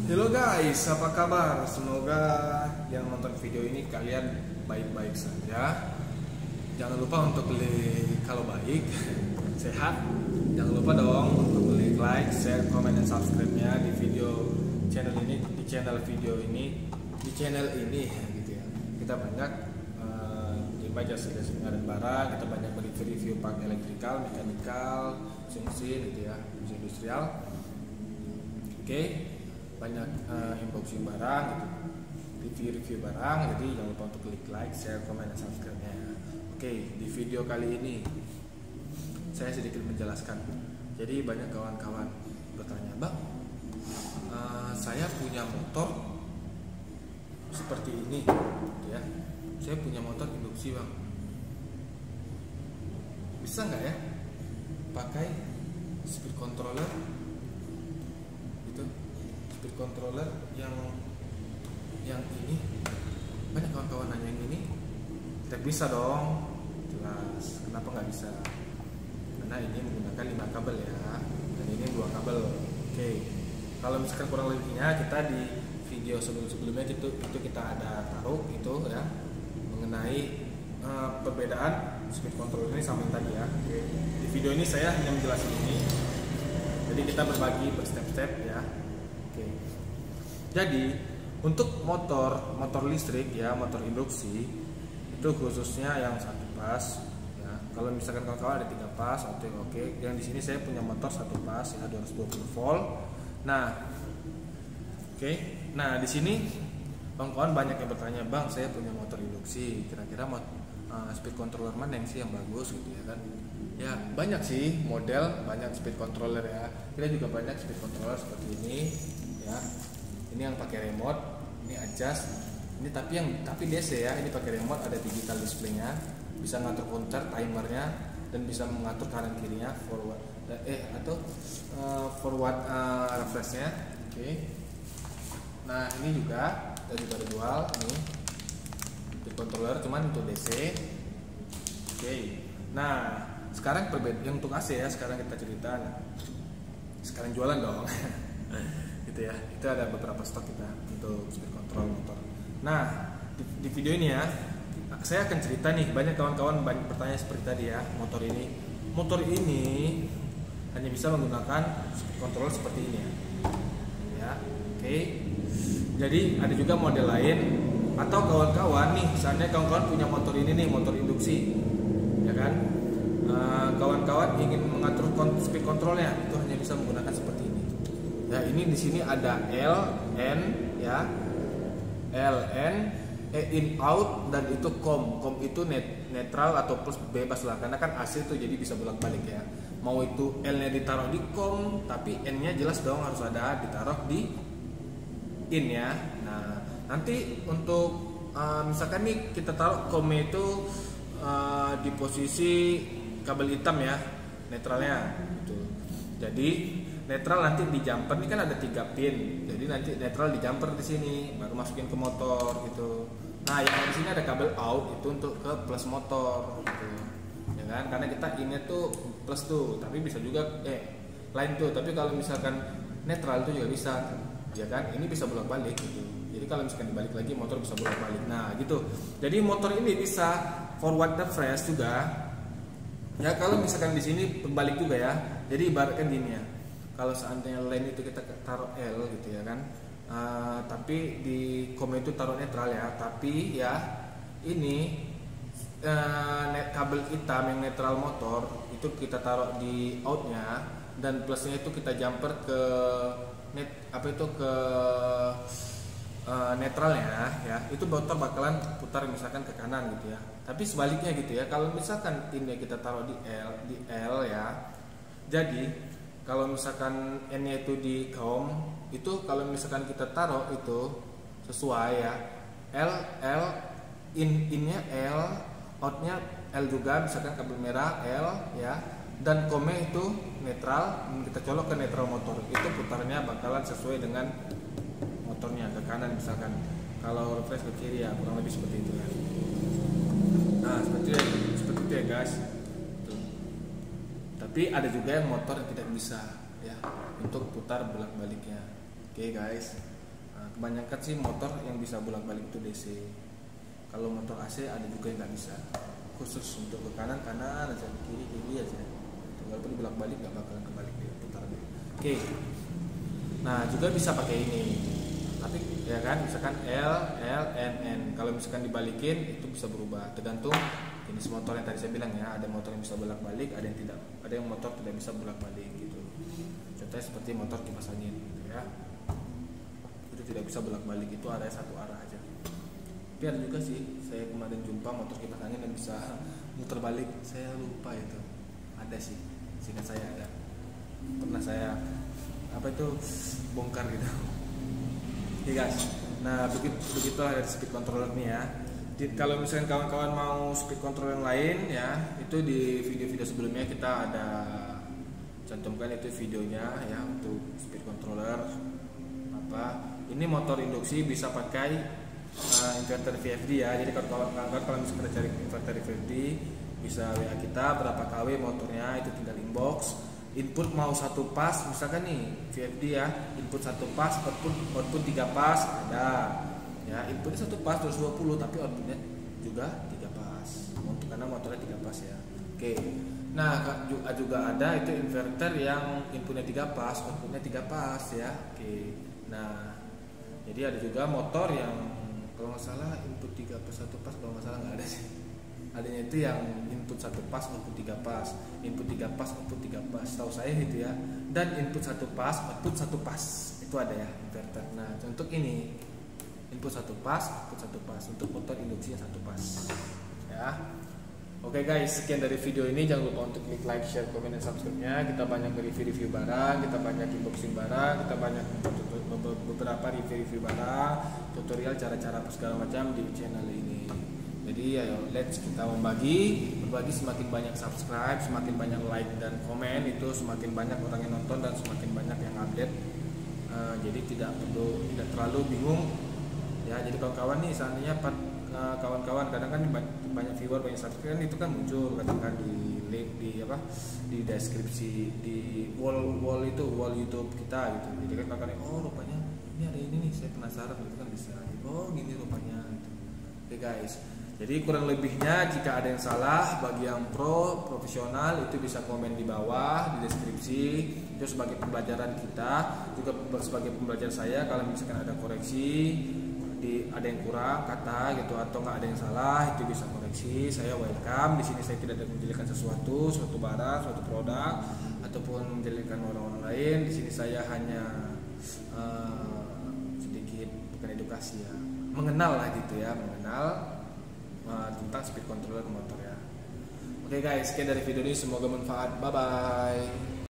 Halo guys, apa kabar? Semoga yang nonton video ini kalian baik-baik saja. Jangan lupa untuk klik kalau baik, sehat. Jangan lupa dong untuk klik like, share, komen, dan subscribe-nya di video channel ini, di channel video ini, di channel ini gitu ya. Kita banyak baca jasa dan barang, kita banyak review part elektrikal, mekanikal, mesin gitu ya, mesin industrial. Oke. Banyak unboxing barang gitu, review barang. Jadi jangan lupa untuk klik like, share, komen, dan subscribe-nya. Oke, di video kali ini saya sedikit menjelaskan. Jadi banyak kawan-kawan bertanya, bang, saya punya motor seperti ini gitu ya, saya punya motor induksi bang, bisa nggak ya pakai speed controller gitu, speed controller yang ini. Banyak kawan-kawan nanya yang ini. Tidak bisa dong, jelas. Kenapa nggak bisa? Karena ini menggunakan 5 kabel ya, dan ini 2 kabel. Oke, kalau misalkan kurang lebihnya kita di video sebelumnya itu kita ada taruh itu ya, mengenai perbedaan speed controller ini sama yang tadi ya. Oke. Di video ini saya hanya menjelaskan ini. Jadi kita berbagi berstep-step ya. Oke. Jadi untuk motor listrik ya, motor induksi itu khususnya yang 1 pas ya. Kalau misalkan kawan-kawan ada 3 pas, oke. Yang di sini saya punya motor 1 pas ya, 220 volt. Nah, oke. Nah, di sini kawan-kawan banyak yang bertanya, bang, saya punya motor induksi, kira-kira speed controller mana yang sih yang bagus gitu ya kan? Ya banyak sih model, banyak speed controller ya. Kita juga banyak speed controller seperti ini ya. Ini yang pakai remote, ini adjust. Ini tapi DC ya. Ini pakai remote, ada digital display-nya, bisa ngatur counter, timernya, dan bisa mengatur kanan kirinya, forward refresh-nya. Oke. Nah ini juga ada dual ini speed controller, cuman untuk DC. Oke. Nah sekarang yang untuk AC ya, sekarang kita cerita. Sekarang jualan dong. Gitu ya. Itu ada beberapa stok kita untuk speed control motor. Nah di video ini ya, saya akan cerita nih. Banyak kawan-kawan bertanya seperti tadi ya, motor ini hanya bisa menggunakan speed control seperti ini ya. Oke. Jadi ada juga model lain, atau kawan-kawan nih, misalnya kawan-kawan punya motor ini nih, motor induksi ya kan, kawan-kawan ingin mengatur speed controlnya, itu hanya bisa menggunakan seperti ini ya. Ini di sini ada LN ya, LN, in out, dan itu com itu netral atau plus, bebas lah, karena kan AC itu jadi bisa bolak-balik ya. Mau itu L nya ditaruh di com, tapi N nya jelas dong harus ada ditaruh di in ya. Nah nanti untuk misalkan nih kita taruh com itu di posisi kabel hitam ya, netralnya gitu. Jadi netral nanti di jumper, ini kan ada 3 pin, jadi nanti netral di jumper di sini, baru masukin ke motor gitu. Nah yang di sini ada kabel out, itu untuk ke plus motor gitu ya kan, karena kita innya tuh plus tuh, tapi bisa juga lain tuh, tapi kalau misalkan netral itu juga bisa ya kan, ini bisa bolak-balik gitu. Jadi kalau misalkan dibalik lagi motor bisa bolak-balik. Nah gitu. Jadi motor ini bisa forward refresh juga ya. Kalau misalkan di sini berbalik juga ya. Jadi ibaratkan gini ya, kalau seandainya lane itu kita taruh L gitu ya kan, tapi di com itu taruh netral ya, tapi ya ini kabel hitam yang netral motor itu kita taruh di outnya, dan plusnya itu kita jumper ke ke netralnya ya. Itu motor bakalan putar misalkan ke kanan gitu ya. Tapi sebaliknya gitu ya, kalau misalkan ini kita taruh di L ya, jadi kalau misalkan N-nya itu di com, itu kalau misalkan kita taruh itu sesuai ya, L in-nya L, out-nya L juga, misalkan kabel merah L ya, dan com-nya itu netral, kita colok ke netral motor, itu putarnya bakalan sesuai dengan motornya ke kanan misalkan. Kalau refresh ke kiri ya, kurang lebih seperti itu ya. Nah seperti itu ya guys. Tapi ada juga yang motor yang tidak bisa ya untuk putar bolak-baliknya. Oke guys. kebanyakan sih motor yang bisa bolak-balik itu DC. Kalau motor AC ada juga yang nggak bisa, khusus untuk ke kanan kanan aja, kiri kiri aja. Walaupun bolak-balik nggak bakalan kebalik dia putaran. Oke. Nah juga bisa pakai ini, tapi ya kan misalkan L, L, N. Kalau misalkan dibalikin itu bisa berubah, tergantung jenis motor yang tadi saya bilang ya. Ada motor yang bisa bolak-balik, ada yang tidak, ada yang motor tidak bisa bolak-balik gitu. Contohnya seperti motor kipas angin gitu ya, itu tidak bisa bolak-balik, itu ada satu arah aja. Tapi ada juga sih, saya kemarin jumpa motor kipas angin yang bisa muter balik, saya lupa itu, ada sih, seingat saya ada, pernah saya bongkar gitu. Oke guys, nah begitulah dari speed controller nih ya. Kalau misalnya kawan-kawan mau speed controller yang lain ya, itu di video-video sebelumnya kita ada cantumkan itu videonya ya, untuk speed controller ini motor induksi bisa pakai inverter VFD ya. Jadi kalau kawan-kawan kalau misalnya cari inverter VFD bisa WA kita berapa kW motornya, itu tinggal inbox. Input mau 1 pas misalkan nih VFD ya, input 1 pas, output 3 pas ada ya. Inputnya 1 pas 220, tapi outputnya juga 3 pas karena motornya 3 pas ya. Oke. Nah juga ada itu inverter yang inputnya 3 pas, outputnya 3 pas ya. Oke. Nah jadi ada juga motor yang kalau nggak salah input 3 pas 1 pas, kalau nggak salah nggak ada sih. Adanya itu yang input 1 pas, output 3 pas, input 3 pas, output 3 pas, tahu saya gitu ya. Dan input 1 pas, output 1 pas, itu ada ya inverter. Nah untuk ini input 1 pas, output 1 pas, untuk motor induksi yang 1 pas ya. Oke guys, sekian dari video ini. Jangan lupa untuk klik like, share, komen, dan subscribe-nya. Kita banyak review barang, kita banyak unboxing barang, kita banyak beberapa review barang, tutorial cara-cara segala macam di channel ini. Jadi ayo let's kita berbagi, semakin banyak subscribe, semakin banyak like dan komen, itu semakin banyak orang yang nonton dan semakin banyak yang update. Jadi tidak terlalu bingung ya. Jadi kawan-kawan nih seandainya kawan-kawan kadang kan banyak viewer, banyak subscriber itu kan muncul kadang kan di link di deskripsi di wall YouTube kita gitu. Jadi kan kawan-kawan oh rupanya ini ada ini nih, saya penasaran gitu kan, bisa oh gini rupanya gitu. Oke guys, jadi kurang lebihnya jika ada yang salah bagi yang profesional itu bisa komen di bawah di deskripsi. Itu sebagai pembelajaran kita, juga sebagai pembelajaran saya. Kalau misalkan ada koreksi, ada yang kurang kata gitu atau nggak ada yang salah, itu bisa koreksi. Saya welcome. Di sini saya tidak ada menjelekkan suatu barang, suatu produk ataupun menjelekkan orang-orang lain. Di sini saya hanya sedikit bukan edukasi ya, mengenal lah gitu ya, tentang speed controller motor ya. Oke guys, sekian dari video ini, semoga bermanfaat. Bye bye.